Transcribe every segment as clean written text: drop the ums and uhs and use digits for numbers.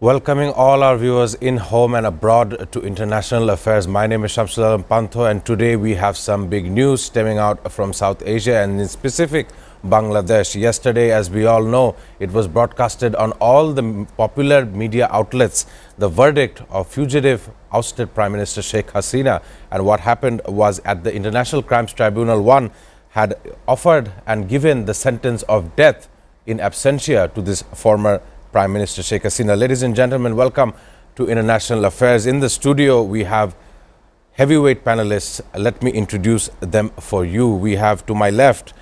Welcoming all our viewers in home and abroad to International Affairs. My name is Shamsul Alam Pantho, and today we have some big news stemming out from South Asia and in specific Bangladesh. Yesterday, as we all know, it was broadcasted on all the popular media outlets, the verdict of fugitive ousted Prime Minister Sheikh Hasina. And what happened was at the International Crimes Tribunal 1 had offered and given the sentence of death in absentia to this former Prime Minister Sheikh Hasina. Ladies and gentlemen, welcome to International Affairs. In the studio, we have heavyweight panelists. Let me introduce them for you. We have to my left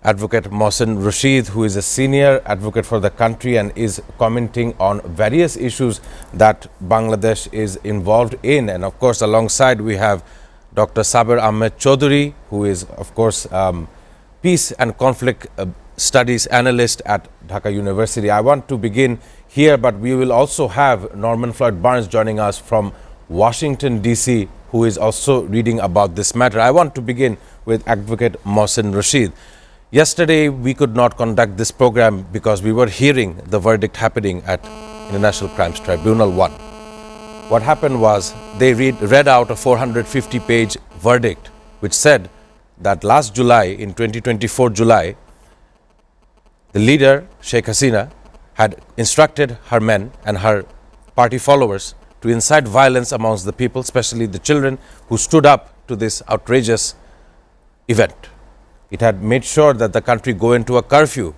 Advocate Mohsen Rashid, who is a senior advocate for the country and is commenting on various issues that Bangladesh is involved in. And of course, alongside we have Dr. Saber Ahmed Chaudhary, who is of course peace and conflict studies analyst at Dhaka University. I want to begin here, but we will also have Norman Floyd Barnes joining us from Washington, D.C., who is also reading about this matter. I want to begin with Advocate Mohsen Rashid. Yesterday, we could not conduct this program because we were hearing the verdict happening at International Crimes Tribunal 1. What happened was they read out a 450-page verdict which said that last July, in 2024 July, the leader, Sheikh Hasina, had instructed her men and her party followers to incite violence amongst the people, especially the children who stood up to this outrageous event. It had made sure that the country go into a curfew.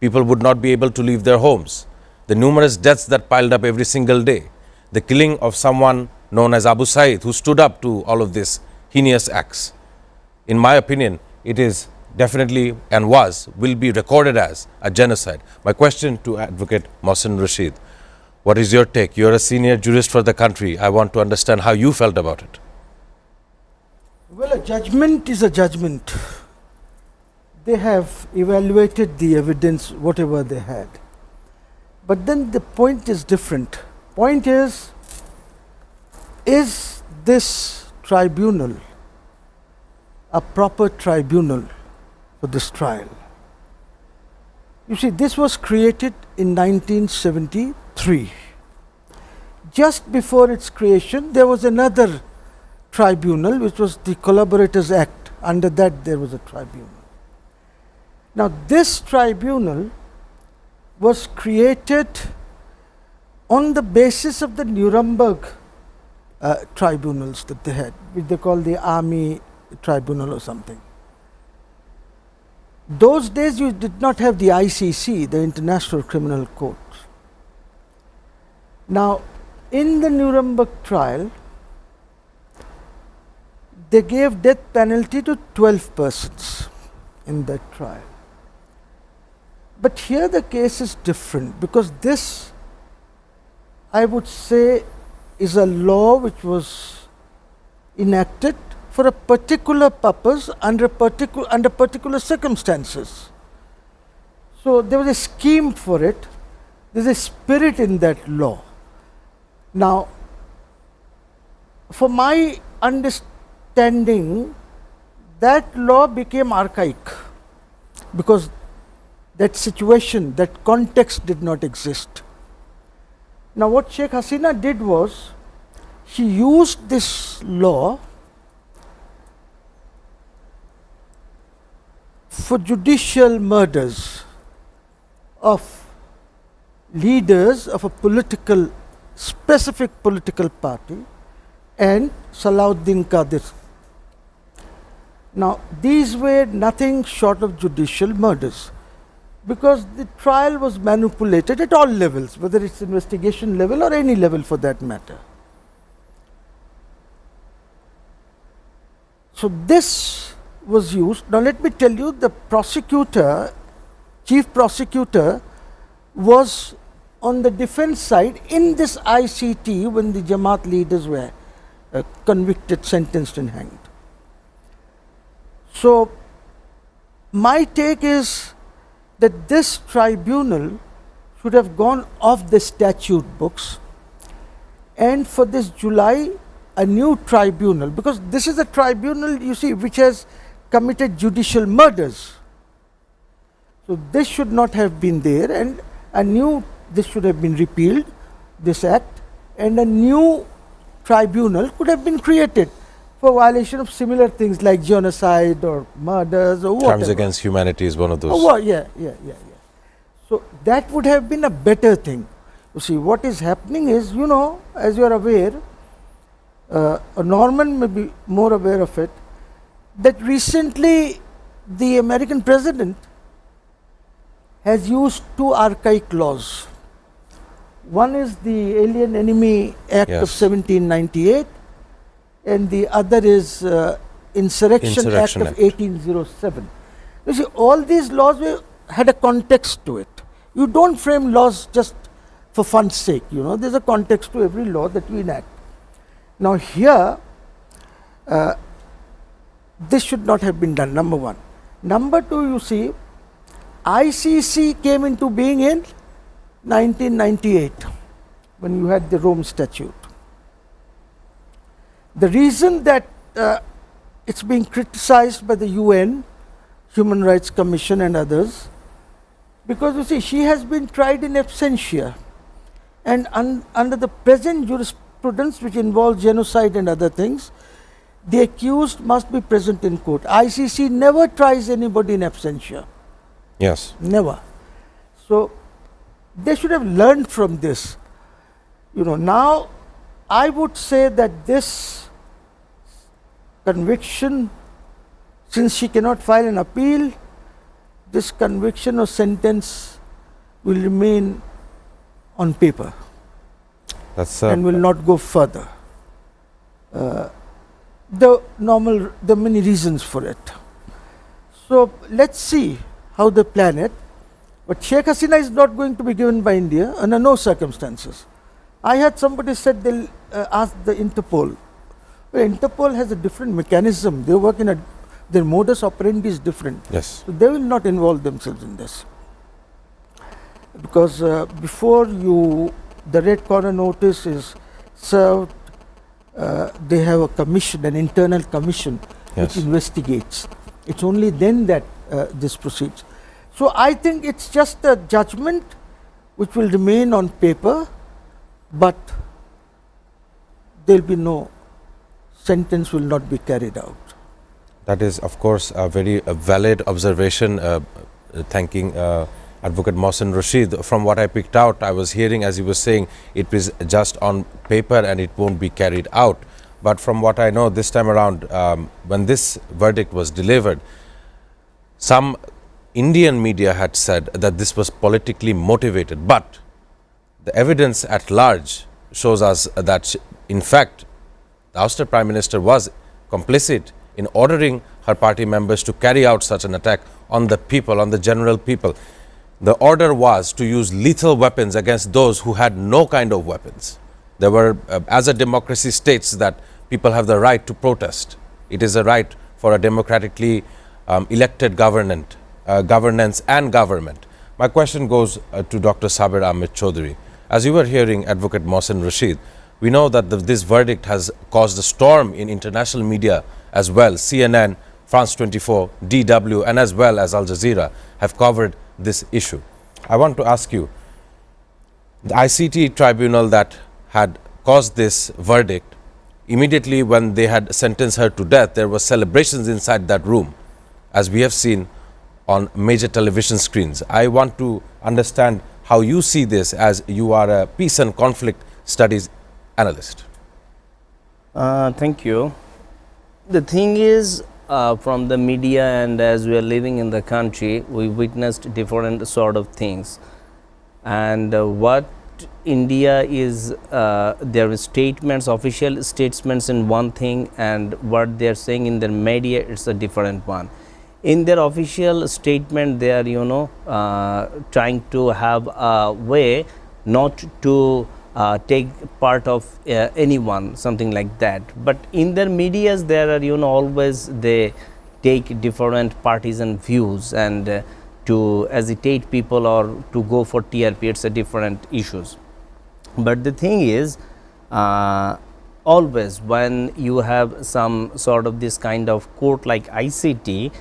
People would not be able to leave their homes. The numerous deaths that piled up every single day. The killing of someone known as Abu Said, who stood up to all of this heinous acts. In my opinion, it is definitely and will be recorded as a genocide. My question to Advocate Mohsen Rashid, what is your take? You're a senior jurist for the country. I want to understand how you felt about it. Well, a judgment is a judgment. They have evaluated the evidence, whatever they had. But then the point is different. Point is this tribunal a proper tribunal for this trial? You see, this was created in 1973. Just before its creation, there was another tribunal, which was the Collaborators Act. Under that, there was a tribunal. Now, this tribunal was created on the basis of the Nuremberg tribunals that they had, which they call the Army Tribunal or something. Those days you did not have the ICC, the International Criminal Court. Now, in the Nuremberg trial, they gave death penalty to 12 persons in that trial. But here the case is different, because this, I would say, is a law which was enacted for a particular purpose under particular circumstances. So there was a scheme for it. There's a spirit in that law. Now, for my understanding, that law became archaic because that situation, that context did not exist. Now, what Sheikh Hasina did was, she used this law for judicial murders of leaders of a specific political party and Salahuddin Qadir. Now, these were nothing short of judicial murders, because the trial was manipulated at all levels, whether it's investigation level or any level for that matter. So this was used. Now let me tell you, the prosecutor, chief prosecutor, was on the defense side in this ICT when the Jamaat leaders were convicted, sentenced and hanged. So my take is that this tribunal should have gone off the statute books, and for this July a new tribunal, because this is a tribunal, you see, which has committed judicial murders. So this should not have been there, and this should have been repealed. this act, and a new tribunal could have been created for violation of similar things like genocide or murders or whatever. Crimes against humanity is one of those. Oh, yeah. So that would have been a better thing. You see, what is happening is, you know, as you are aware, Norman may be more aware of it, that recently the American president has used two archaic laws. One is the Alien Enemy Act of 1798, and the other is Insurrection Act of 1807. You see, all these laws had a context to it. You don't frame laws just for fun's sake, you know, there's a context to every law that you enact. Now here, this should not have been done, number one. Number two, you see, ICC came into being in 1998 when you had the Rome Statute. The reason that it's being criticized by the UN, Human Rights Commission and others, because you see, she has been tried in absentia, and under the present jurisprudence, which involves genocide and other things, the accused must be present in court. ICC never tries anybody in absentia. Yes. Never. So they should have learned from this. You know, now I would say that this conviction, since she cannot file an appeal, this conviction or sentence will remain on paper. And will not go further. There are many reasons for it. So let's see how they plan it. But Sheikh Hasina is not going to be given by India under no circumstances. I had somebody said they'll ask the Interpol. Well, Interpol has a different mechanism. They work in their modus operandi is different. Yes. So they will not involve themselves in this. Because before the red corner notice is served, they have a commission, an internal commission, which investigates. It's only then that this proceeds. So I think it's just a judgment which will remain on paper, but there will be no sentence, will not be carried out. That is, of course, a very valid observation. Thanking Advocate Mohsen Rashid. From what I picked out, I was hearing, as he was saying, it is just on paper and it won't be carried out. But from what I know, this time around, when this verdict was delivered, some Indian media had said that this was politically motivated. But the evidence at large shows us that, in fact, the ousted Prime Minister was complicit in ordering her party members to carry out such an attack on the people, on the general people. The order was to use lethal weapons against those who had no kind of weapons. There were, as a democracy states, that people have the right to protest. It is a right for a democratically elected governance and government. My question goes to Dr. Sabir Ahmed Chaudhary. As you were hearing Advocate Mohsen Rashid, we know that this verdict has caused a storm in international media as well. CNN, France 24, DW, and as well as Al Jazeera have covered this issue. I want to ask you, the ICT tribunal that had caused this verdict, immediately when they had sentenced her to death, there were celebrations inside that room, as we have seen on major television screens. I want to understand how you see this, as you are a peace and conflict studies analyst. Thank you. The thing is, from the media and as we are living in the country, we witnessed different sort of things. And what India is, their statements, official statements in one thing, and what they are saying in their media, it's a different one. In their official statement, they are, trying to have a way not to take part of anyone, something like that. But in their medias, there are, always they take different partisan views and to agitate people or to go for TRP. It's a different issues. But the thing is, always when you have some sort of this kind of court like ICT,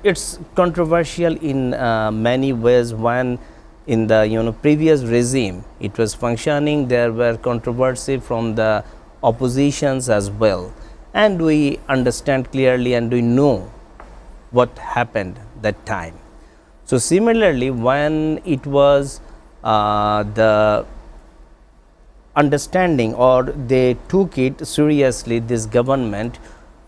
it's controversial in many ways when in the previous regime it was functioning. There were controversy from the oppositions as well, and we understand clearly and we know what happened that time. So similarly, when it was the understanding, or they took it seriously, this government,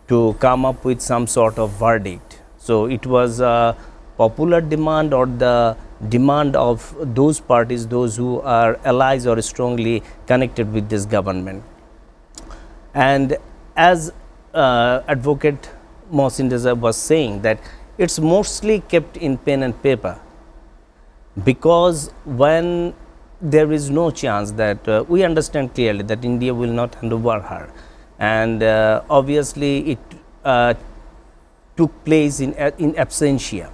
to come up with some sort of verdict. So it was a popular demand, or the demand of those parties, those who are allies or strongly connected with this government. And as Advocate Mohsin Reza was saying, that it's mostly kept in pen and paper, because when there is no chance that we understand clearly that India will not hand over her, and obviously it took place in absentia.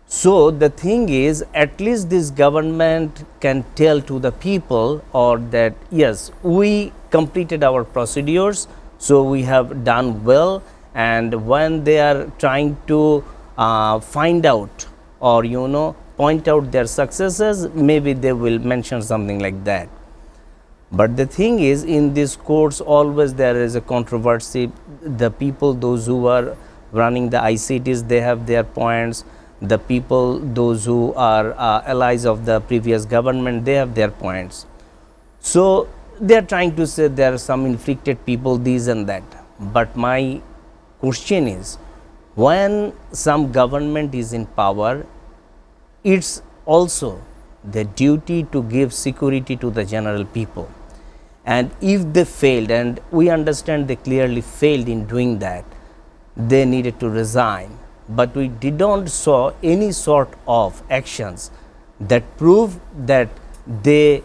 So the thing is, at least this government can tell to the people, or that yes, we completed our procedures, so we have done well. And when they are trying to find out, or point out their successes, maybe they will mention something like that. But the thing is, in these courts always there is a controversy. The people, those who are running the ICTs, they have their points. The people, those who are allies of the previous government, they have their points. So they are trying to say there are some inflicted people, these and that. But my question is, when some government is in power, it's also the duty to give security to the general people. And if they failed, and we understand they clearly failed in doing that, they needed to resign. But we didn't saw any sort of actions that prove that they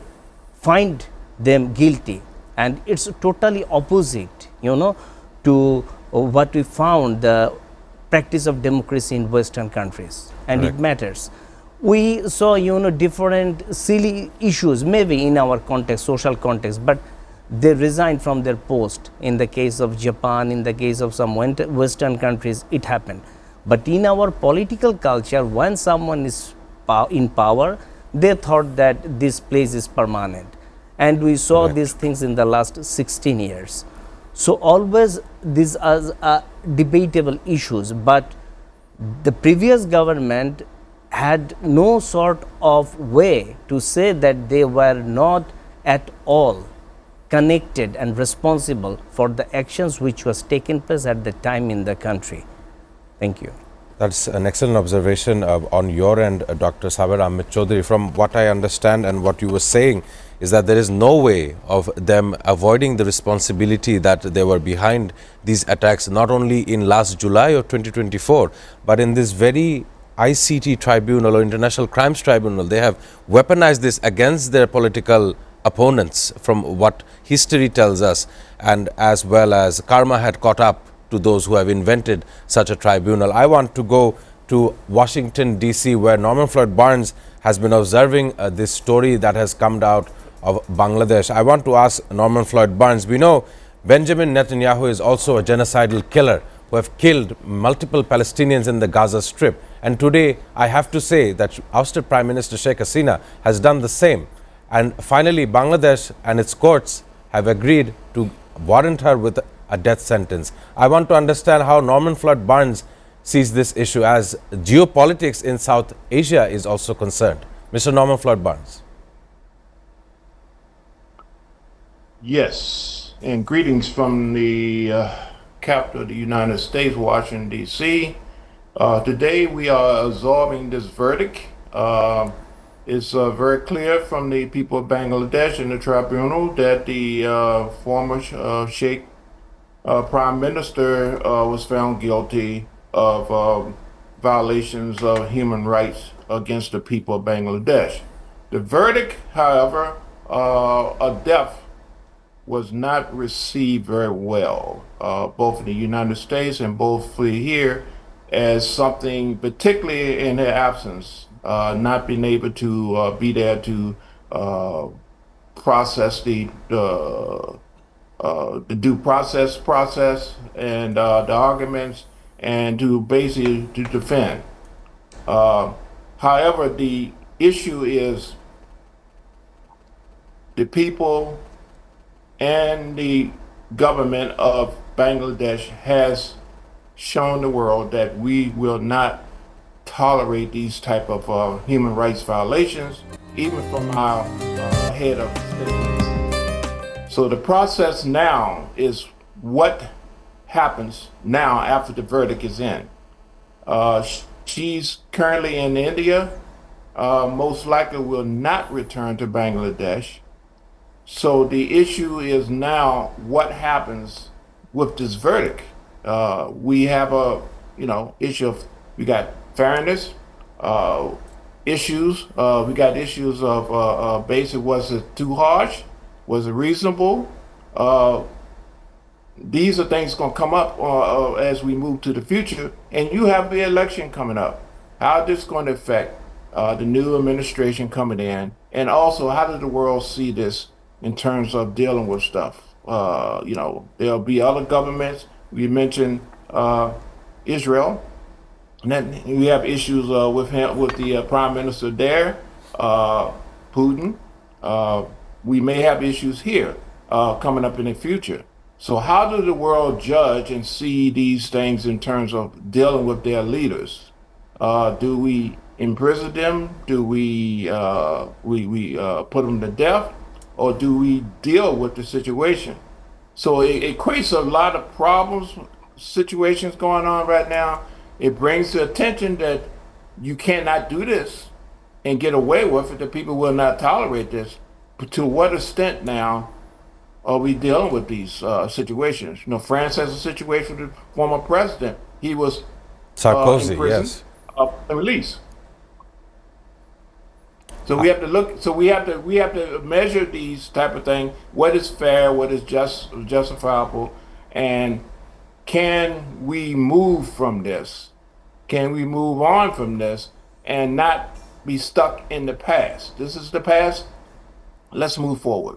find them guilty. And it's totally opposite, to what we found the practice of democracy in Western countries, and Correct. it matters. We saw different silly issues maybe in our context, social context, but they resigned from their post. In the case of Japan, in the case of some Western countries, it happened. But in our political culture, when someone is in power, they thought that this place is permanent, and we saw Correct. these things in the last 16 years. So always these are debatable issues, but the previous government had no sort of way to say that they were not at all connected and responsible for the actions which was taken place at the time in the country. Thank you. That's an excellent observation on your end, Dr. Saber Ahmed Chaudhary. From what I understand and what you were saying is that there is no way of them avoiding the responsibility that they were behind these attacks, not only in last July of 2024, but in this very ICT tribunal or International Crimes Tribunal. They have weaponized this against their political opponents, from what history tells us, and as well as karma had caught up to those who have invented such a tribunal. I want to go to Washington, D.C., where Norman Floyd Barnes has been observing this story that has come out of Bangladesh. I want to ask Norman Floyd Barnes, we know Benjamin Netanyahu is also a genocidal killer who have killed multiple Palestinians in the Gaza Strip. And today, I have to say that ousted Prime Minister Sheikh Hasina has done the same. And finally, Bangladesh and its courts have agreed to warrant her with a death sentence. I want to understand how Norman Floyd Barnes sees this issue, as geopolitics in South Asia is also concerned. Mr. Norman Floyd Barnes. Yes, and greetings from the capital of the United States, Washington, D.C. Today we are absorbing this verdict. It's very clear from the people of Bangladesh in the tribunal that the former Sheikh Prime Minister was found guilty of violations of human rights against the people of Bangladesh. The verdict, however, a death, was not received very well, both in the United States and both here, as something, particularly in their absence, not being able to be there to process the due process and the arguments, and to basically to defend. However, the issue is the people and the government of Bangladesh has shown the world that we will not tolerate these type of human rights violations, even from our head of state. So the process now is what happens now after the verdict is in. She's currently in India, most likely will not return to Bangladesh. So the issue is now what happens with this verdict. We have a issue of, we got fairness issues. We got issues of basic, was it too harsh? Was it reasonable? These are things going to come up as we move to the future, and you have the election coming up. How is this going to affect the new administration coming in, and also how does the world see this in terms of dealing with stuff? There'll be other governments. We mentioned Israel, and then we have issues with the prime minister there, Putin. We may have issues here coming up in the future. So how does the world judge and see these things in terms of dealing with their leaders? Do we imprison them? Do we put them to death? Or do we deal with the situation? So it creates a lot of problems, situations going on right now. It brings to attention that you cannot do this and get away with it. The people will not tolerate this. But to what extent now are we dealing with these situations? France has a situation with the former president. He was Sarkozy, in prison, yes, and released. So we have to look. So we have to measure these type of things. What is fair? What is justifiable? And can we move from this? Can we move on from this and not be stuck in the past? This is the past. Let's move forward.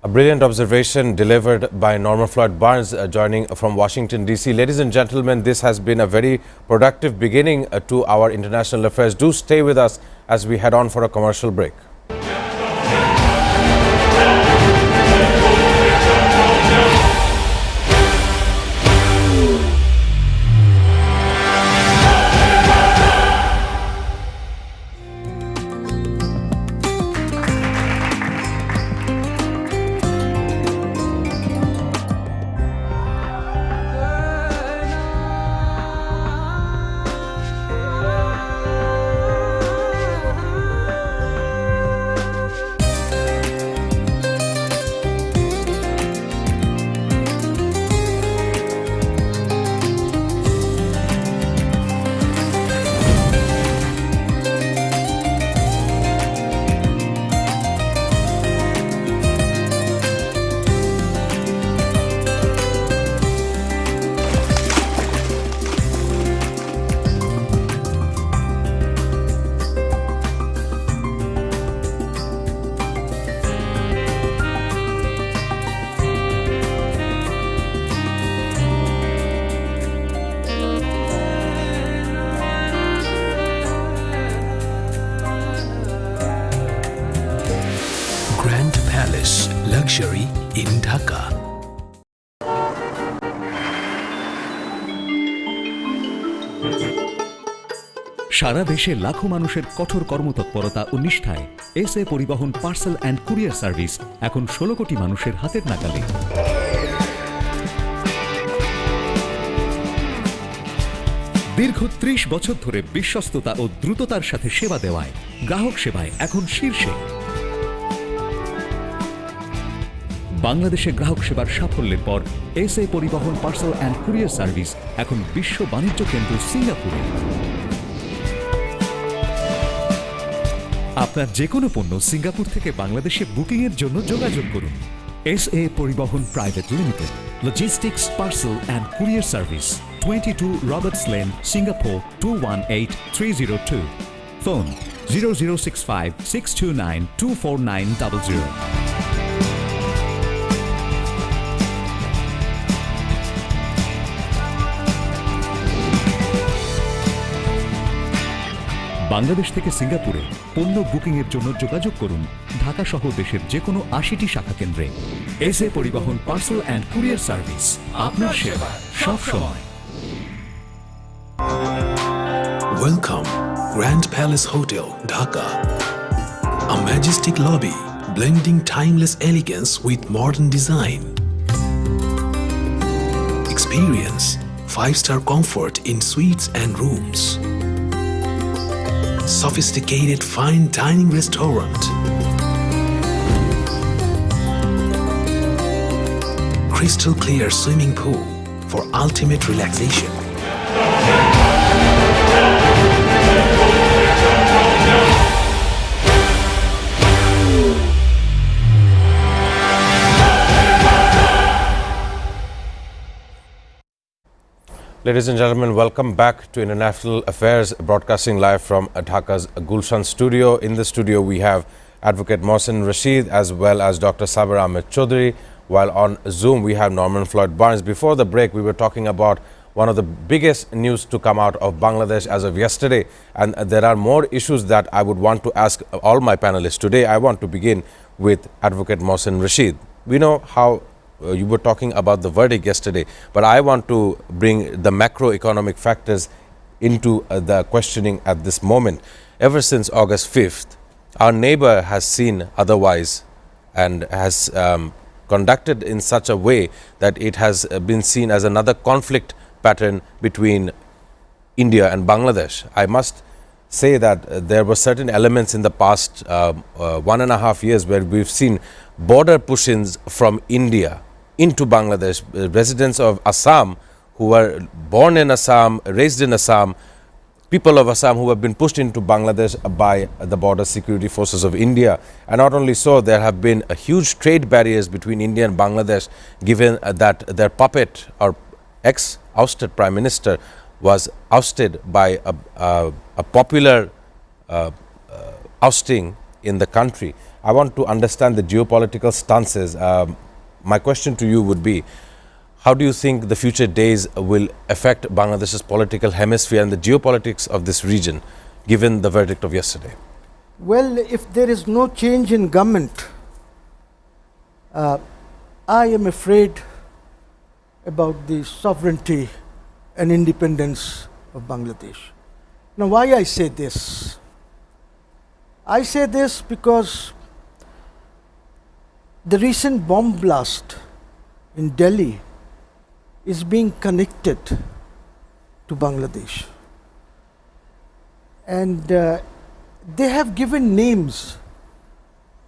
A brilliant observation delivered by Norma Floyd Barnes, joining from Washington, D.C. Ladies and gentlemen, this has been a very productive beginning to our international affairs. Do stay with us as we head on for a commercial break. Luxury in Dhaka. সারা দেশে লাখো মানুষের কঠোর কর্মতৎপরতা ও নিষ্ঠায় SA পরিবহন parcel and courier service এখন 16 কোটি মানুষের হাতের নাগালে। দীর্ঘ 30 বছর ধরে বিশ্বস্ততা ও দ্রুততার সাথে সেবা দেওয়ায় গ্রাহক সেবায় এখন শীর্ষে। বাংলাদেশে গ্রাহক সেবার সাফল্যের পর এসএ পরিবহন পার্সেল অ্যান্ড কুরিয়ার সার্ভিস এখন বিশ্ব বাণিজ্য কেন্দ্র সিঙ্গাপুরে। আপনার যে কোনো পণ্য সিঙ্গাপুর থেকে বাংলাদেশে বুকিং এর জন্য যোগাযোগ করুন। এসএ পরিবহন private limited, logistics parcel and courier service, 22 Roberts lane, Singapore 218302। Phone 0065 629 24900। Bangladesh থেকে সিঙ্গাপুরে পণ্য বুকিং এর জন্য যোগাযোগ করুন ঢাকা সহ দেশের যে কোনো ৮০টি শাখা কেন্দ্রে। এসএ পরিবহন পার্সেল অ্যান্ড কুরিয়ার সার্ভিস, আপনার সেবা সব সময়। Welcome, Grand Palace Hotel, Dhaka. A majestic lobby blending timeless elegance with modern design. Experience 5-star comfort in suites and rooms. Sophisticated fine dining restaurant. Crystal clear swimming pool for ultimate relaxation. Ladies and gentlemen, welcome back to International Affairs, broadcasting live from Dhaka's Gulshan studio. In the studio, we have Advocate Mohsen Rashid as well as Dr. Sabir Ahmed Chaudhary, while on Zoom we have Norman Floyd Barnes. Before the break, we were talking about one of the biggest news to come out of Bangladesh as of yesterday, and there are more issues that I would want to ask all my panelists today. I want to begin with Advocate Mohsen Rashid. We know how you were talking about the verdict yesterday, but I want to bring the macroeconomic factors into the questioning at this moment. Ever since August 5th, our neighbor has seen otherwise and has conducted in such a way that it has been seen as another conflict pattern between India and Bangladesh. I must say that there were certain elements in the past 1.5 years where we've seen border push-ins from India into Bangladesh. Residents of Assam who were born in Assam, raised in Assam, people of Assam who have been pushed into Bangladesh by the border security forces of India. And not only so, there have been huge trade barriers between India and Bangladesh, given that their puppet or ex-ousted Prime Minister was ousted by a popular ousting in the country. I want to understand the geopolitical stances. My question to you would be, how do you think the future days will affect Bangladesh's political hemisphere and the geopolitics of this region, given the verdict of yesterday? Well, if there is no change in government, I am afraid about the sovereignty and independence of Bangladesh. Now, why I say this? I say this because the recent bomb blast in Delhi is being connected to Bangladesh. And they have given names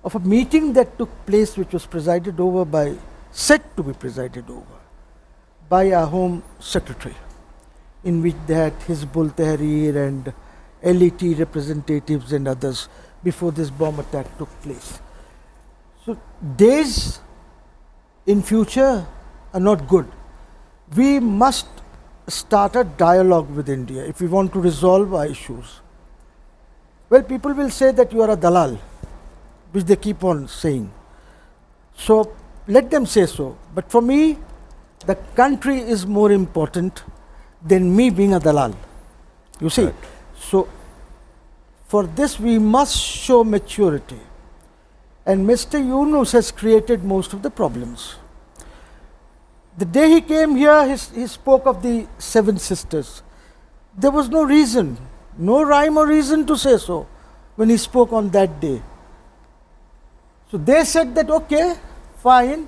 of a meeting that took place, which was presided over by, said to be presided over by our Home Secretary, in which they had Hizbul Tahrir and LET representatives and others before this bomb attack took place. So days in future are not good. We must start a dialogue with India if we want to resolve our issues. Well, people will say that you are a dalal, which they keep on saying. So let them say so. But for me, the country is more important than me being a dalal. You see? Right. So for this, we must show maturity. And Mr. Yunus has created most of the problems. The day he came here, he spoke of the 7 sisters. There was no reason, no rhyme or reason to say so when he spoke on that day. So they said that, okay, fine,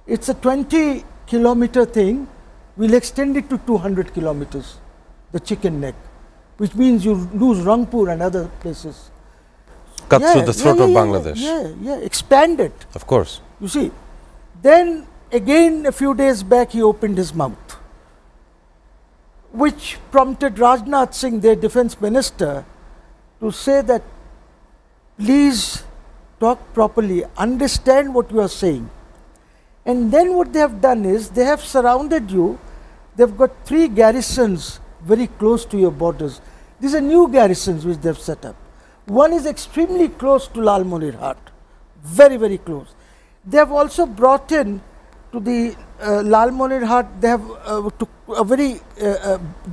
it's a 20-kilometer thing, we'll extend it to 200 kilometers, the chicken neck, which means you lose Rangpur and other places. Cut through the throat of Bangladesh. Expand it. Of course. You see, then again a few days back he opened his mouth, which prompted Rajnath Singh, their defense minister, to say that please talk properly, understand what you are saying. And then what they have done is they have surrounded you. They've got 3 garrisons very close to your borders. These are new garrisons which they have set up. One is extremely close to Lal Monir Hat, very, very close. They have also brought in to the Lal Monir Hat, they have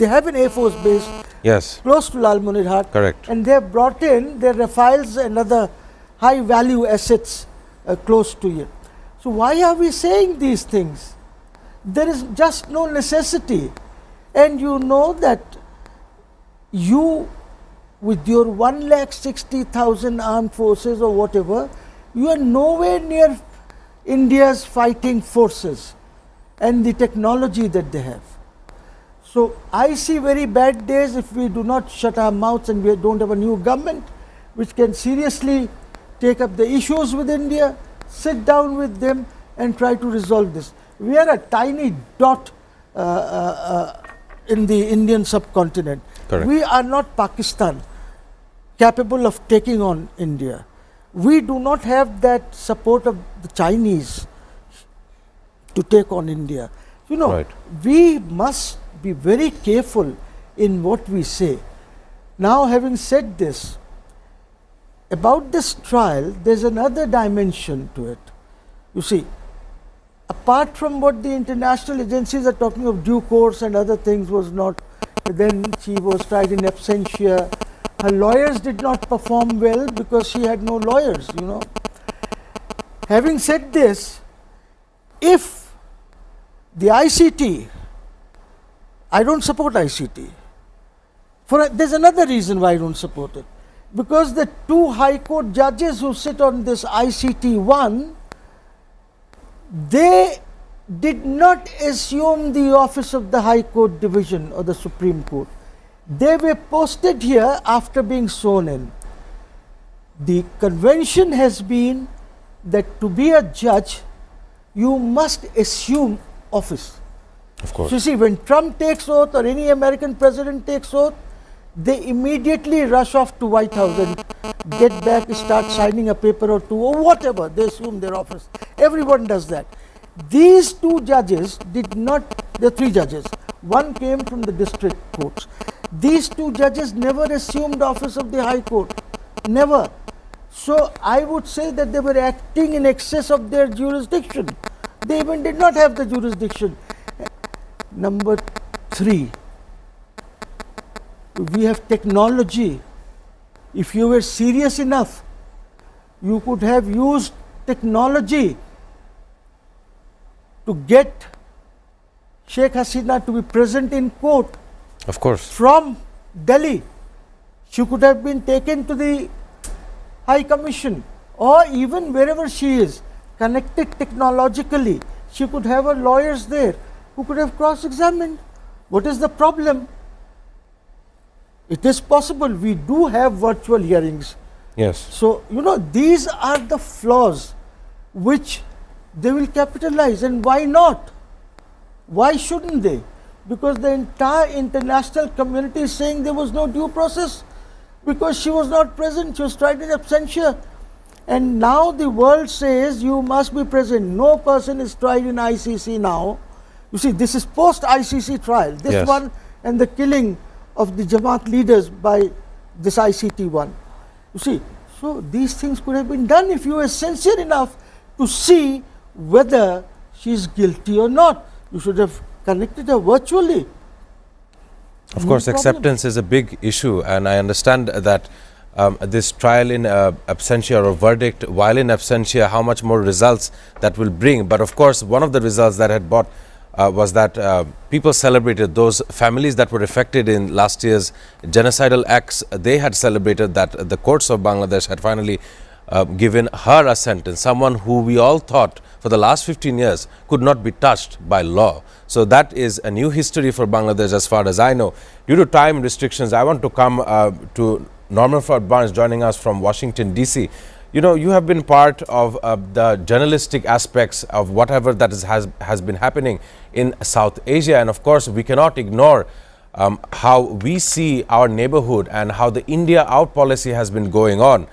they have an Air Force base Yes. close to Lalmonirhat. Correct. And they have brought in their Rafales and other high value assets close to it. So why are we saying these things? There is just no necessity. And you know that you, with your 1,60,000 armed forces or whatever, you are nowhere near India's fighting forces and the technology that they have. So I see very bad days if we do not shut our mouths and we don't have a new government which can seriously take up the issues with India, sit down with them and try to resolve this. We are a tiny dot in the Indian subcontinent. Correct. We are not Pakistan, capable of taking on India. We do not have that support of the Chinese to take on India. You know, Right. we must be very careful in what we say. Now, having said this, about this trial, there's another dimension to it. You see, apart from what the international agencies are talking of due course and other things was not, then she was tried in absentia. Her lawyers did not perform well because she had no lawyers, you know. Having said this, if the ICT, I don't support ICT. There's another reason why I don't support it. Because the two High Court judges who sit on this ICT 1, they did not assume the office of the High Court Division or the Supreme Court. They were posted here after being sworn in. The convention has been that to be a judge, you must assume office. Of course. So you see, when Trump takes oath or any American president takes oath, they immediately rush off to White House and get back, start signing a paper or two or whatever. They assume their office. Everyone does that. These two judges did not, the three judges, one came from the district courts. These two judges never assumed office of the High Court. Never. So I would say that they were acting in excess of their jurisdiction. They even did not have the jurisdiction. Number 3, we have technology. If you were serious enough, you could have used technology to get Sheikh Hasina to be present in court Of course. from Delhi. She could have been taken to the High Commission or even wherever she is, connected technologically. She could have her lawyers there who could have cross-examined. What is the problem? It is possible. We do have virtual hearings. Yes. So, you know, these are the flaws which they will capitalize. And why not? Why shouldn't they? Because the entire international community is saying there was no due process because she was not present. She was tried in absentia. And now the world says you must be present. No person is tried in ICC now. You see, this is post-ICC trial. This Yes. one and the killing of the Jamaat leaders by this ICT one. You see, so these things could have been done if you were sincere enough to see whether she is guilty or not. You should have connected her virtually. Of No course, problem. acceptance is a big issue, and I understand that this trial in absentia or verdict while in absentia, how much more results that will bring. But of course, one of the results that had brought was that people celebrated, those families that were affected in last year's genocidal acts, they had celebrated that the courts of Bangladesh had finally given her a sentence, someone who we all thought for the last 15 years could not be touched by law. So that is a new history for Bangladesh as far as I know. Due to time restrictions, I want to come to Norman Floyd Barnes joining us from Washington, D.C. You know, you have been part of the journalistic aspects of whatever that has been happening in South Asia. And of course, we cannot ignore how we see our neighborhood and how the India out policy has been going on.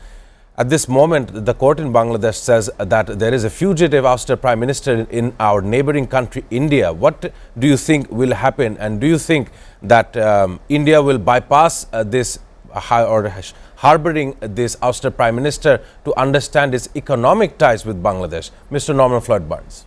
At this moment, the court in Bangladesh says that there is a fugitive ousted prime minister in our neighboring country, India. What do you think will happen? And do you think that India will bypass this or harboring this ousted prime minister to understand its economic ties with Bangladesh? Mr. Norman Floyd Barnes.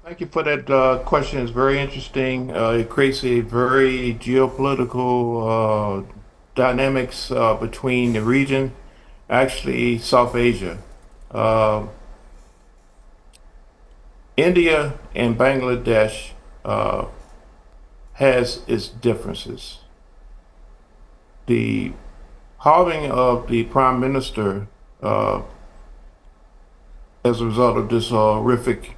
Thank you for that question. It's very interesting. It creates a very geopolitical dynamics between the region, actually South Asia. Uh, India and Bangladesh uh, has its differences. The halving of the prime minister uh, as a result of this horrific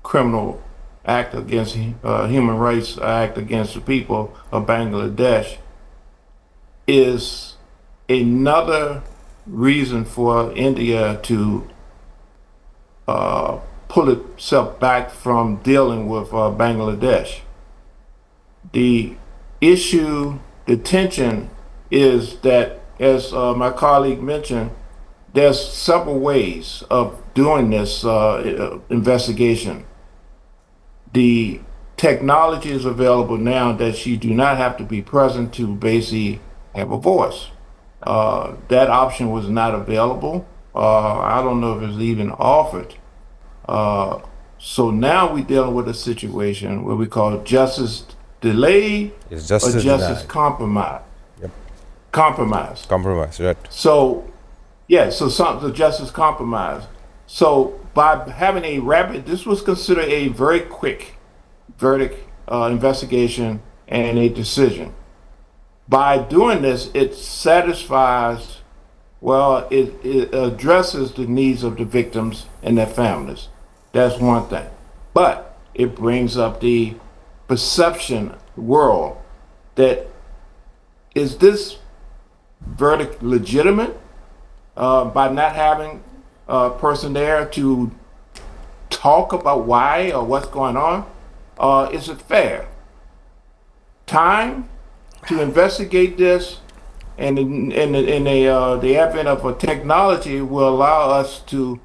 criminal act against human rights act against the people of Bangladesh is another reason for India to pull itself back from dealing with Bangladesh. The issue, the tension is that, as my colleague mentioned, there's several ways of doing this investigation. The technology is available now that you do not have to be present to basically have a voice. That option was not available. I don't know if it's even offered. So now we're dealing with a situation where we call justice delayed It's or justice justice denied. compromised. Yep. Compromise. Compromise, right? So, yeah, so the justice compromise. So by having a rapid, this was considered a very quick verdict, investigation, and a decision. By doing this, it satisfies, well, it addresses the needs of the victims and their families. That's one thing. But it brings up the perception world that is this verdict legitimate by not having a person there to talk about why or what's going on? Is it fair? Time to investigate this and the advent of a technology will allow us to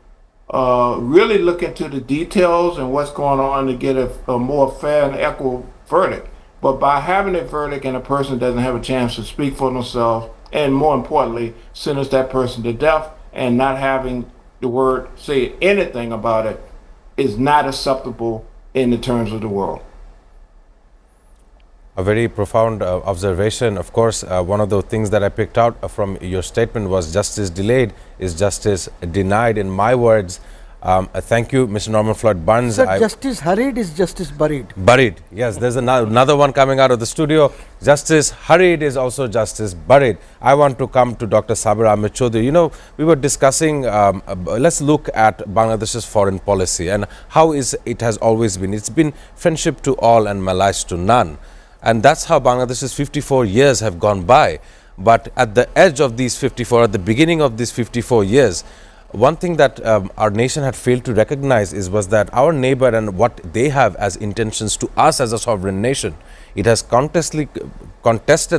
really look into the details and what's going on to get a more fair and equal verdict. But by having a verdict and a person doesn't have a chance to speak for themselves, and more importantly, sentence that person to death and not having the word say anything about it is not acceptable in the terms of the world. A very profound observation. Of course, one of the things that I picked out from your statement was justice delayed is justice denied. In my words, thank you, Mr. Norman Floyd Burns. Sir, justice hurried is justice buried. Buried. Yes, there's another one coming out of the studio. Justice hurried is also justice buried. I want to come to Dr. Sabir Ahmed Chaudhry. You know, we were discussing, let's look at Bangladesh's foreign policy and how it has always been. It's been friendship to all and malice to none. And that's how Bangladesh's 54 years have gone by. But at the edge of these 54, at the beginning of these 54 years, one thing that our nation had failed to recognize was that our neighbor and what they have as intentions to us as a sovereign nation, it has contested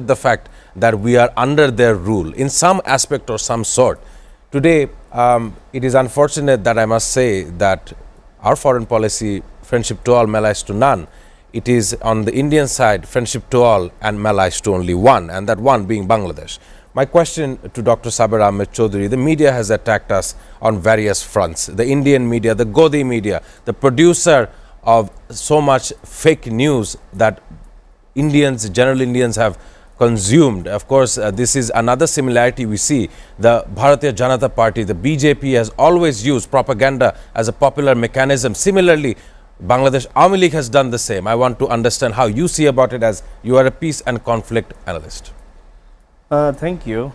the fact that we are under their rule in some aspect or some sort. Today, it is unfortunate that I must say that our foreign policy, friendship to all, malice to none, it is on the Indian side, friendship to all and malice to only one, and that one being Bangladesh. My question to Dr. Sabir Ahmed Chaudhry, the media has attacked us on various fronts. The Indian media, the Godi media, the producer of so much fake news that general Indians have consumed. Of course, this is another similarity we see. The Bharatiya Janata Party, the BJP, has always used propaganda as a popular mechanism. Similarly, Bangladesh Awami League has done the same. I want to understand how you see about it, as you are a peace and conflict analyst. Thank you.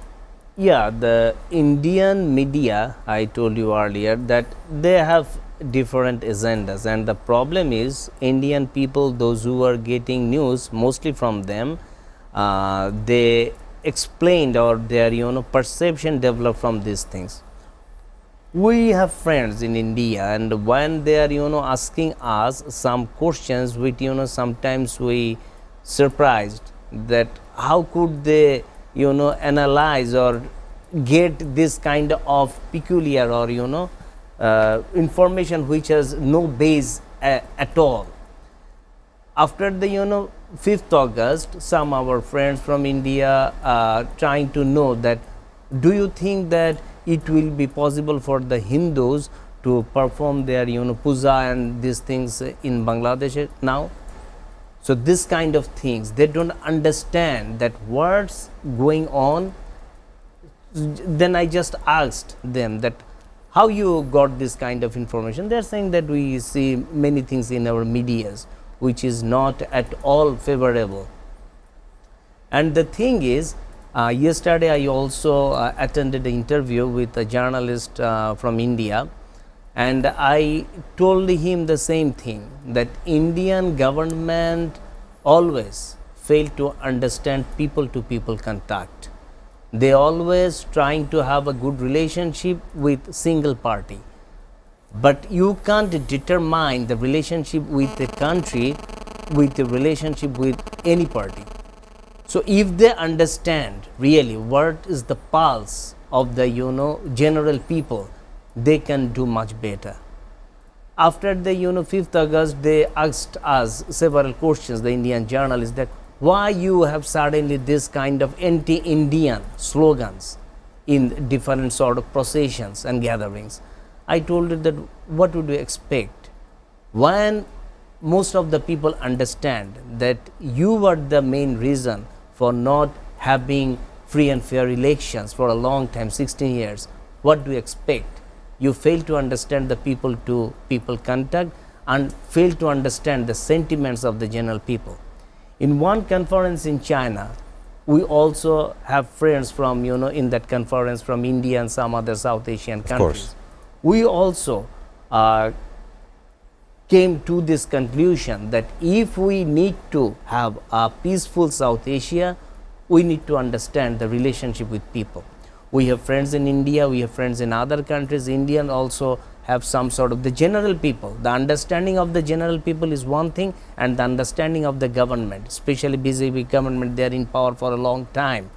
Yeah, the Indian media, I told you earlier that they have different agendas, and the problem is Indian people, those who are getting news mostly from them, they explained or their perception developed from these things. We have friends in India, and when they are asking us some questions which sometimes we surprised that how could they analyze or get this kind of peculiar or information which has no base at all. After the 5th August, some our friends from India are trying to know that do you think that it will be possible for the Hindus to perform their puja and these things in Bangladesh now. So this kind of things, they don't understand that what's going on. Then I just asked them that how you got this kind of information. They are saying that we see many things in our medias which is not at all favorable. And the thing is, yesterday I also attended an interview with a journalist from India, and I told him the same thing, that Indian government always fail to understand people to people contact. They always trying to have a good relationship with single party, but you can't determine the relationship with a country with the relationship with any party. So if they understand really what is the pulse of the general people, they can do much better. After the 5th August, they asked us several questions, the Indian journalists, that why you have suddenly this kind of anti-Indian slogans in different sort of processions and gatherings. I told it that what would you expect when most of the people understand that you are the main reason for not having free and fair elections for a long time, 16 years. What do you expect? You fail to understand the people to people contact and fail to understand the sentiments of the general people. In one conference in China, we also have friends from, in that conference from India and some other South Asian countries. We also came to this conclusion that if we need to have a peaceful South Asia, we need to understand the relationship with people. We have friends in India, we have friends in other countries. Indians also have some sort of the general people. The understanding of the general people is one thing, and the understanding of the government, especially BJP government, they are in power for a long time.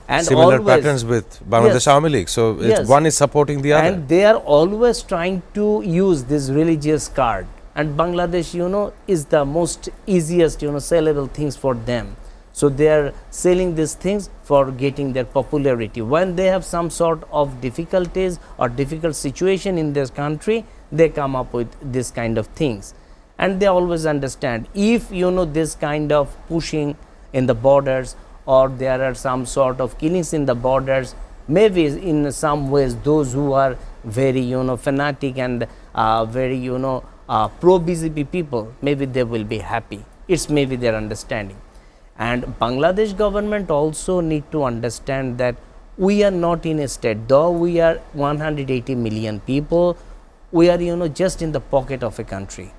And similar patterns with Bangladesh Army League. So one is supporting the other. And they are always trying to use this religious card. And Bangladesh, is the most easiest, sellable things for them. So they are selling these things for getting their popularity. When they have some sort of difficulties or difficult situation in their country, they come up with this kind of things. And they always understand, if this kind of pushing in the borders, or there are some sort of killings in the borders, maybe in some ways those who are very fanatic and very pro BJP people, maybe they will be happy. It's maybe their understanding. And Bangladesh government also need to understand that we are not in a state, though we are 180 million people, we are just in the pocket of a country.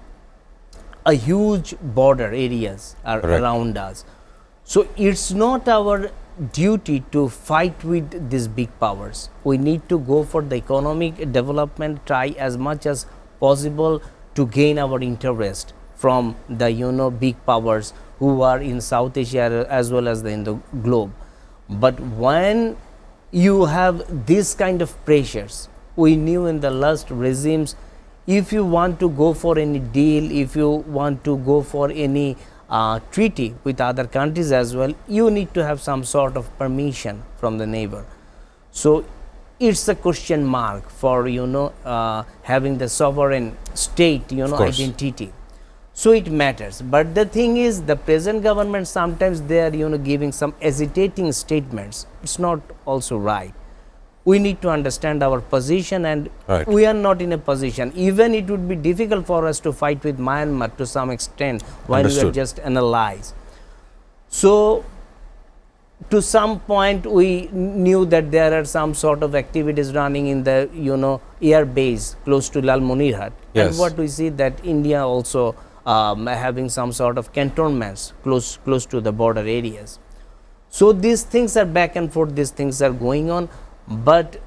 A huge border areas are around us. So it's not our duty to fight with these big powers. We need to go for the economic development, try as much as possible to gain our interest from the big powers who are in South Asia as well as in the globe. But when you have this kind of pressures, we knew in the last regimes, if you want to go for any deal, if you want to go for any treaty with other countries as well, you need to have some sort of permission from the neighbor. So it's a question mark for having the sovereign state identity. So it matters. But the thing is, the present government sometimes they are giving some hesitating statements. It's not also right. We need to understand our position, and we are not in a position. Even it would be difficult for us to fight with Myanmar to some extent while we are just analyze. So to some point we knew that there are some sort of activities running in the air base close to Lalmonirhat. And what we see that India also having some sort of cantonments close to the border areas. So these things are back and forth, these things are going on. But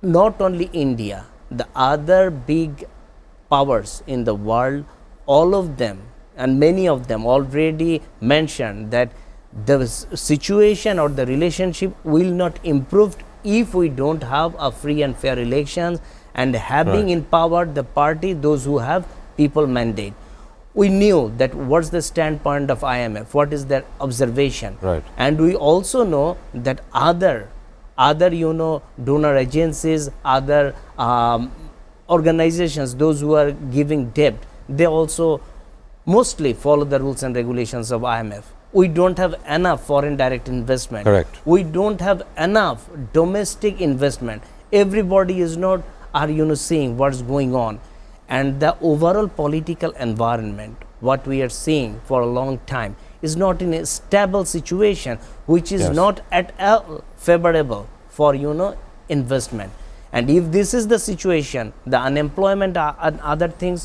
not only India, the other big powers in the world, all of them and many of them already mentioned that the situation or the relationship will not improve if we don't have a free and fair elections and having in power the party, those who have people mandate. We knew that what's the standpoint of IMF, what is their observation. And we also know that other donor agencies, other organizations, those who are giving debt, they also mostly follow the rules and regulations of IMF. We don't have enough foreign direct investment. Correct. We don't have enough domestic investment. Everybody is not seeing what's going on, and the overall political environment, what we are seeing for a long time, is not in a stable situation, which is Yes. not at all favorable for investment. And if this is the situation, the unemployment and other things,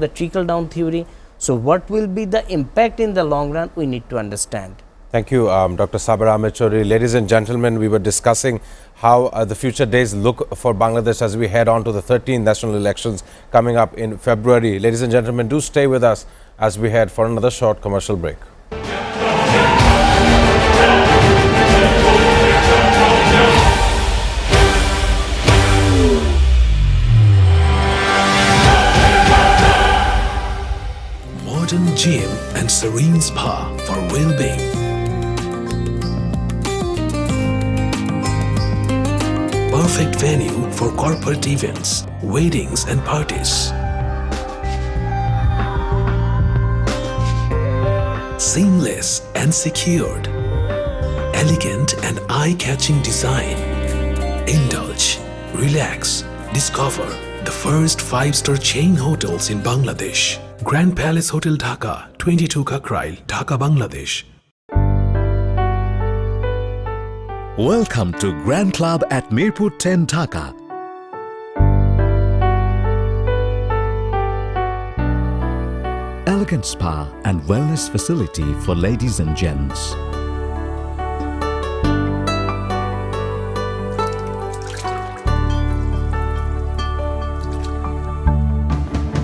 the trickle down theory, so what will be the impact in the long run, we need to understand. Thank you, Dr. Saber Ahmed Chaudhry. Ladies and gentlemen, we were discussing how the future days look for Bangladesh as we head on to the 13th national elections coming up in February. Ladies and gentlemen, do stay with us as we head for another short commercial break. Modern gym and serene spa for well-being. Perfect venue for corporate events, weddings and parties. Seamless and secured. Elegant and eye-catching design. Indulge, relax, discover the first 5-star chain hotels in Bangladesh. Grand Palace Hotel Dhaka, 22 Kakrail, Dhaka, Bangladesh. Welcome to Grand Club at Mirpur 10 Dhaka. Elegant spa and wellness facility for ladies and gents.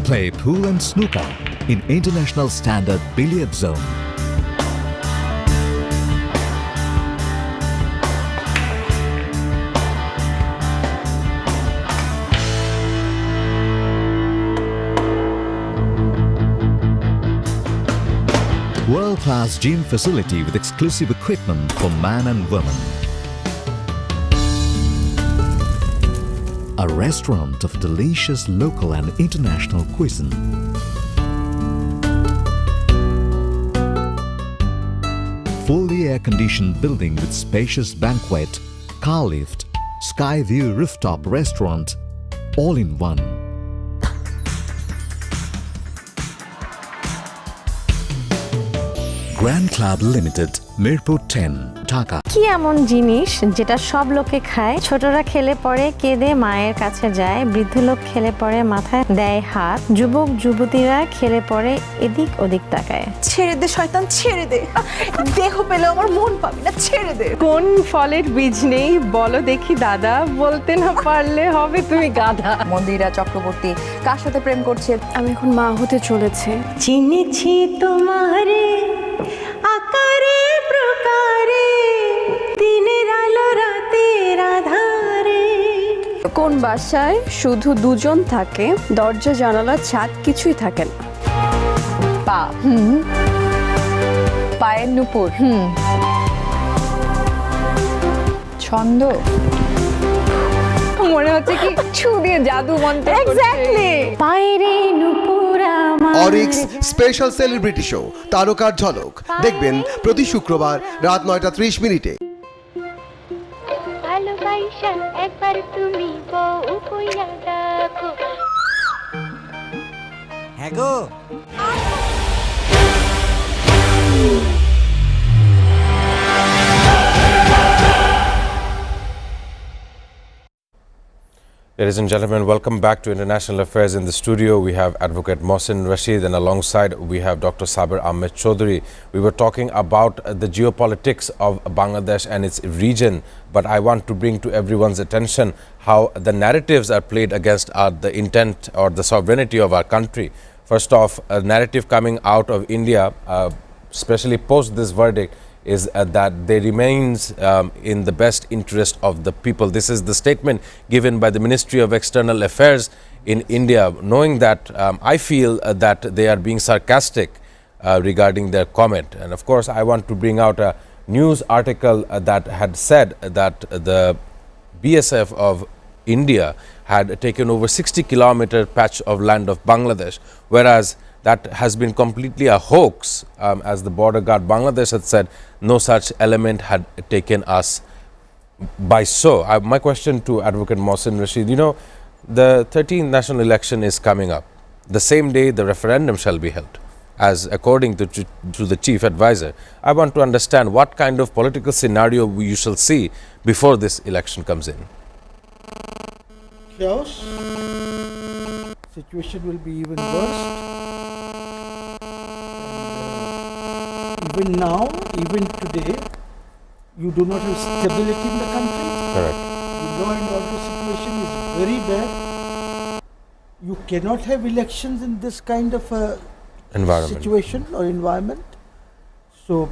Play pool and snooker in international standard billiard zone. World-class gym facility with exclusive equipment for man and woman. A restaurant of delicious local and international cuisine. Fully air-conditioned building with spacious banquet, car lift, sky view rooftop restaurant, all in one. Grand Club Limited, Mirpur 10, Dhaka. কি এমন জিনিস যেটা সব লোকে খায়? ছোটরা খেলে পরে কেঁদে মায়ের কাছে যায়, বৃদ্ধ লোক খেলে পরে মাথায় দেয় হাত, যুবক যুবতীরা খেলে পরে এদিক ওদিক তাকায়। ছেড়ে দে শয়তান, ছেড়ে দে, দেহ পেলে আমার মন পাবি না, ছেড়ে দে। কোন ফলের বীজ নেই বলো দেখি দাদা, বলতে না পারলে হবে তুমি গাধা। মন্দিরা চক্রবর্তী কার সাথে প্রেম করছে? আমি এখন মা হতে চলেছে। চিনেছি তোমারে আকারে প্রকারে, দিনের আলো রাতের আধারে। কোন বাসায় শুধু দুজন থাকে, দরজা জানালা ছাদ কিছুই থাকে না? পা, পায়ের নুপুর, ছন্দ, মনে হচ্ছে কি ছু দিয়ে জাদু মন্ত্র করছে। এক্স্যাক্টলি। পায়রে নুপুর আমার। অরিক্স স্পেশাল সেলিব্রিটি শো তারকার ঝলক দেখবেন প্রতি শুক্রবার রাত 9:30 ভালোবাসা একবার তুমি বউ কইয়া দেখো। হ্যাঁ গো। Ladies and gentlemen, welcome back to International Affairs. In the studio, we have Advocate Mohsin Rashid, and alongside we have Dr. Saber Ahmed Chaudhry. We were talking about the geopolitics of Bangladesh and its region, but I want to bring to everyone's attention how the narratives are played against the intent or the sovereignty of our country. First off, a narrative coming out of India, especially post this verdict, is that there remains in the best interest of the people. This is the statement given by the Ministry of External Affairs in India. Knowing that, I feel that they are being sarcastic regarding their comment. And of course, I want to bring out a news article that had said that the BSF of India had taken over 60-kilometer patch of land of Bangladesh, whereas that has been completely a hoax. As the border guard Bangladesh had said, no such element had taken us by so. My question to Advocate Mohsin Rashid, the 13th national election is coming up. The same day the referendum shall be held, as according to the chief advisor. I want to understand what kind of political scenario you shall see before this election comes in. Chaos. Situation will be even worse. Even now, even today, you do not have stability in the country. Correct. The law and order situation is very bad. You cannot have elections in this kind of a situation or environment. So,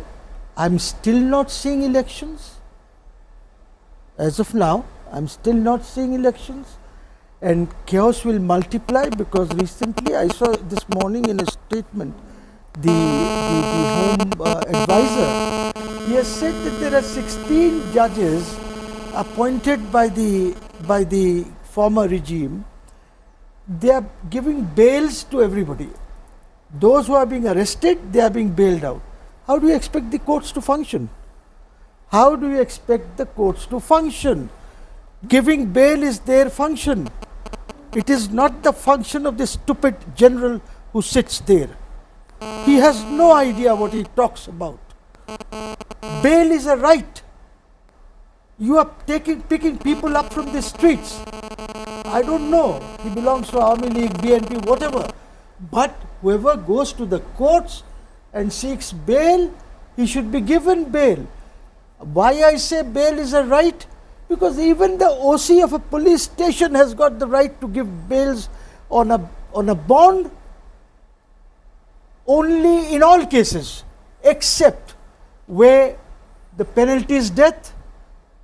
I'm still not seeing elections. As of now, I'm still not seeing elections. And chaos will multiply, because recently I saw this morning in a statement, the Home Advisor, he has said that there are 16 judges appointed by the former regime. They are giving bails to everybody. Those who are being arrested, they are being bailed out. How do you expect the courts to function? How do you expect the courts to function? Giving bail is their function. It is not the function of the stupid general who sits there. He has no idea what he talks about. Bail is a right. You are picking people up from the streets. I don't know. He belongs to Army League, BNP, whatever. But whoever goes to the courts and seeks bail, he should be given bail. Why I say bail is a right? Because even the OC of a police station has got the right to give bails on a bond, only in all cases, except where the penalty is death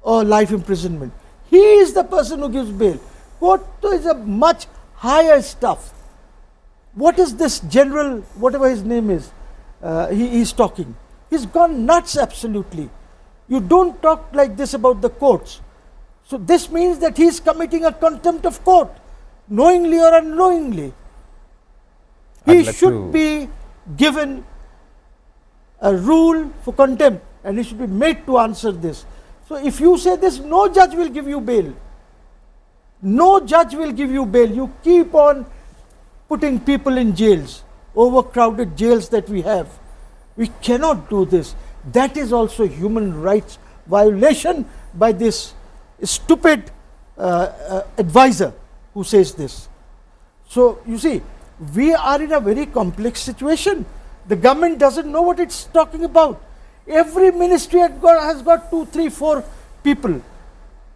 or life imprisonment. He is the person who gives bail. Court is a much higher stuff. What is this general, whatever his name is, he is talking? He's gone nuts, absolutely. You don't talk like this about the courts. So this means that he is committing a contempt of court, knowingly or unknowingly. He should be given a rule for contempt, and he should be made to answer this. So if you say this, no judge will give you bail. No judge will give you bail. You keep on putting people in jails, overcrowded jails that we have. We cannot do this. That is also human rights violation by this stupid advisor who says this. So you see, we are in a very complex situation. The government doesn't know what it's talking about. Every ministry has got 2, 3, 4 people.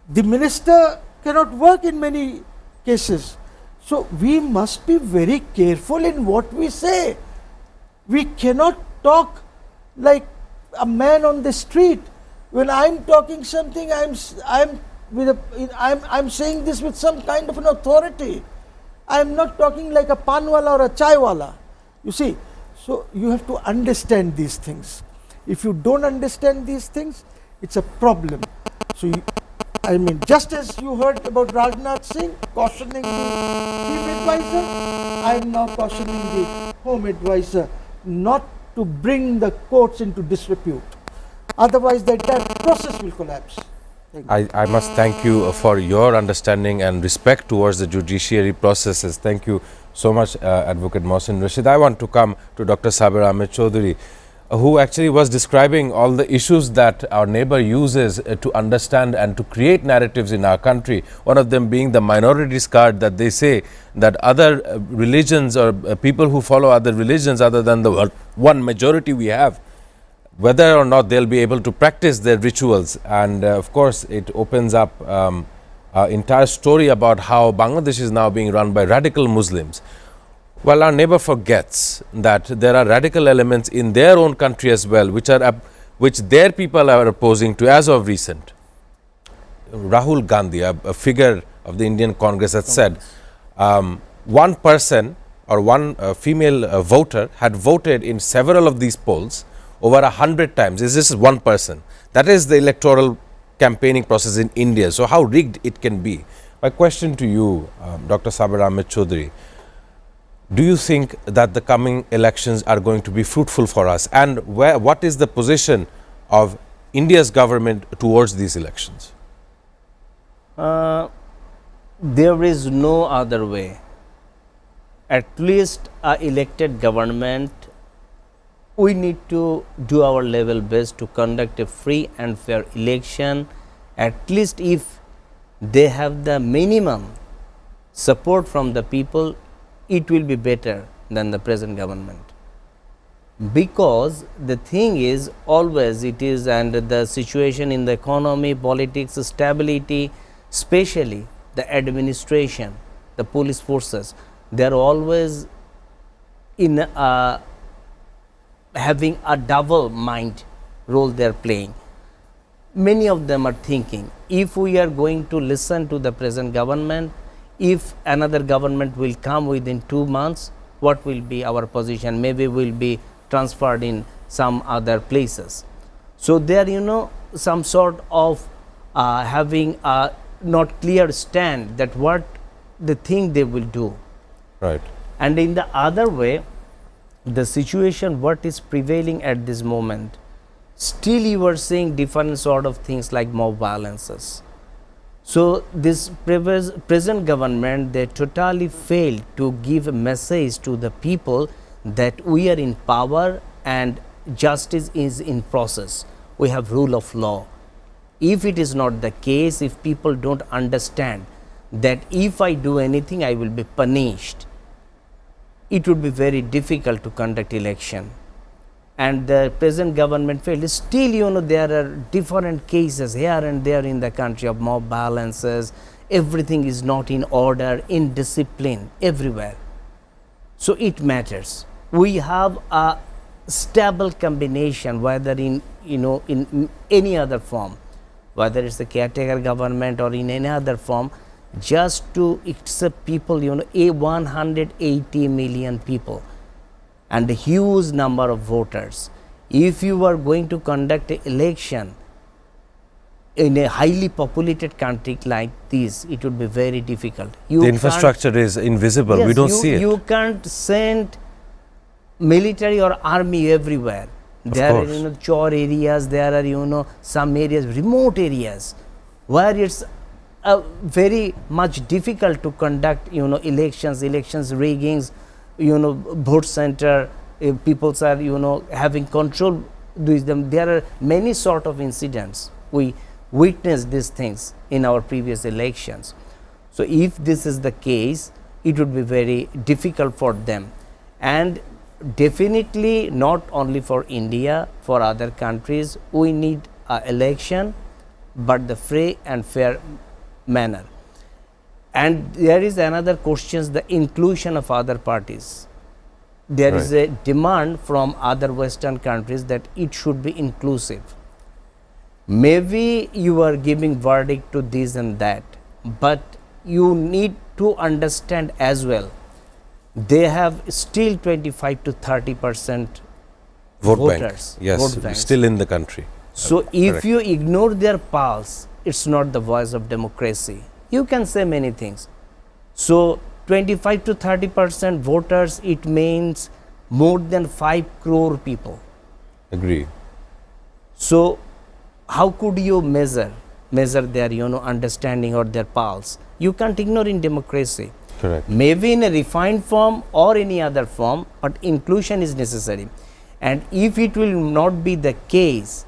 The minister cannot work in many cases. So we must be very careful in what we say. We cannot talk like a man on the street. When I'm talking something, I'm saying this with some kind of an authority. I'm not talking like a panwala or a chaiwala. You see, so you have to understand these things. If you don't understand these things, it's a problem. So just as you heard about Rajnath Singh cautioning the chief advisor, I am now cautioning the Home Advisor not to bring the courts into disrepute. Otherwise, the entire process will collapse. I must thank you for your understanding and respect towards the judiciary processes. Thank you so much, Advocate Mohsin Rashid. I want to come to Dr. Sabir Ahmed Chaudhary, who actually was describing all the issues that our neighbor uses to understand and to create narratives in our country. One of them being the minorities card, that they say that other religions or people who follow other religions other than the one majority we have, whether or not they'll be able to practice their rituals. And of course, it opens up an entire story about how Bangladesh is now being run by radical Muslims. Well, our neighbor forgets that there are radical elements in their own country as well, which their people are opposing to as of recent. Rahul Gandhi, a figure of the Indian Congress, has said one person or one female voter had voted in several of these polls over 100 times. This is one person. That is the electoral campaigning process in India. So how rigged it can be. My question to you, Dr. Sabir Ahmed Chaudhary, do you think that the coming elections are going to be fruitful for us, and what is the position of India's government towards these elections? There is no other way. At least a elected government, we need to do our level best to conduct a free and fair election. At least if they have the minimum support from the people, it will be better than the present government. Because the thing is always it is, and the situation in the economy, politics, stability, especially the administration, the police forces, they are always in having a double mind role they are playing. Many of them are thinking, if we are going to listen to the present government, if another government will come within 2 months, what will be our position? Maybe we will be transferred in some other places. So there, some sort of having a not clear stand that what the thing they will do. Right. And in the other way, the situation what is prevailing at this moment, still you are seeing different sort of things like mob violences. So this present government, they totally failed to give a message to the people that we are in power and justice is in process. We have rule of law. If it is not the case, if people don't understand that if I do anything I will be punished, it would be very difficult to conduct election. And the present government failed. Still, there are different cases here and there in the country of mob violences. Everything is not in order, indiscipline everywhere. So it matters. We have a stable combination, whether in in any other form, whether it's the caretaker government or in any other form, just to accept people, 180 million people and a huge number of voters. If you are going to conduct an election in a highly populated country like this, it would be very difficult. The infrastructure is invisible. Yes, we don't see it. You can't send military or army everywhere. There are chore areas, there are some areas, remote areas, where it's very much difficult to conduct elections riggings, vote center, people are having control with them. There are many sort of incidents. We witnessed these things in our previous elections. So if this is the case, it would be very difficult for them, and definitely not only for India, for other countries, we need an election, but the free and fair manner. And there is another question, the inclusion of other parties. There is a demand from other Western countries that it should be inclusive. Maybe you are giving verdict to this and that, but you need to understand as well, they have still 25 to 30% voters. Bank. Yes, vote banks. Still in the country. So if you ignore their pulse, it's not the voice of democracy. You can say many things. So 25 to 30% voters, it means more than 5 crore people. Agree. So how could you measure their understanding or their pulse? You can't ignore in democracy. Correct. Maybe in a refined form or any other form, but inclusion is necessary. And if it will not be the case,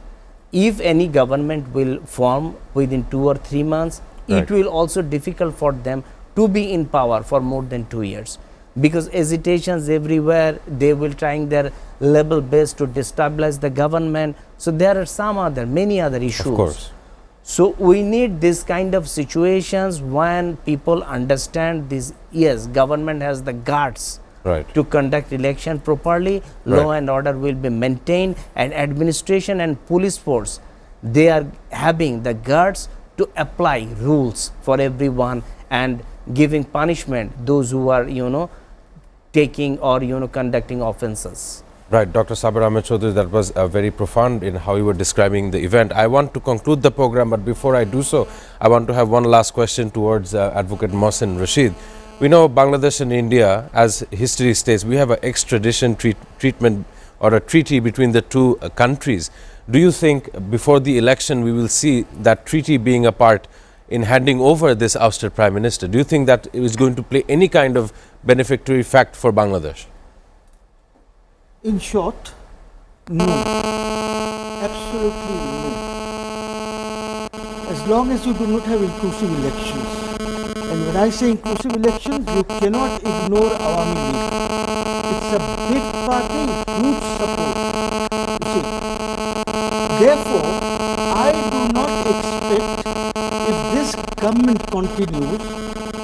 if any government will form within 2 or 3 months, it will also difficult for them to be in power for more than 2 years, because hesitations everywhere, they will trying their level best to destabilize the government. So there are many other issues. Of course. So we need this kind of situations when people understand this. Yes, government has the guts to conduct election properly, law and order will be maintained, and administration and police force, they are having the guts to apply rules for everyone and giving punishment those who are taking or conducting offenses. Right, Dr. Sabir Ahmed Chaudhary, that was very profound in how you were describing the event. I want to conclude the program, but before I do so, I want to have one last question towards Advocate Mohsin Rashid. We know Bangladesh and India, as history states, we have an extradition treatment or a treaty between the two countries. Do you think before the election we will see that treaty being a part in handing over this ousted Prime Minister? Do you think that it is going to play any kind of beneficiary fact for Bangladesh? In short, no. Absolutely no. As long as you do not have inclusive elections. And when I say inclusive elections, you cannot ignore Awami League. It's a big party, huge support. You see. Therefore, I do not expect, if this government continues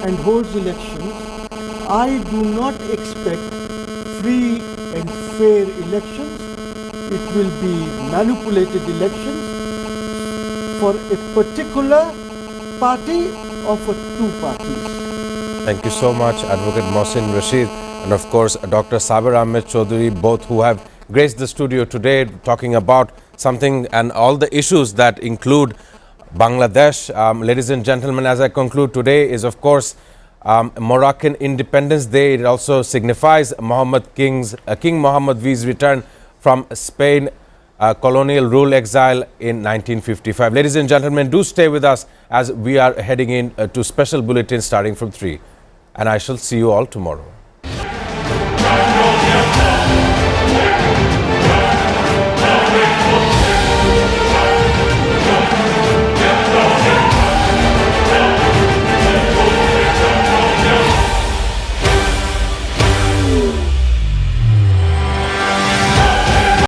and holds elections, I do not expect free and fair elections. It will be manipulated elections for a particular party or for two parties. Thank you so much, Advocate Mohsin Rashid, and of course Dr. Sabir Ahmed Chaudhary, both who have graced the studio today talking about something and all the issues that include Bangladesh. Ladies and gentlemen, as I conclude, today is of course Moroccan Independence Day. It also signifies King Mohammed V's return from Spain colonial rule exile in 1955. Ladies and gentlemen, do stay with us as we are heading in to special bulletins starting from 3. And I shall see you all tomorrow.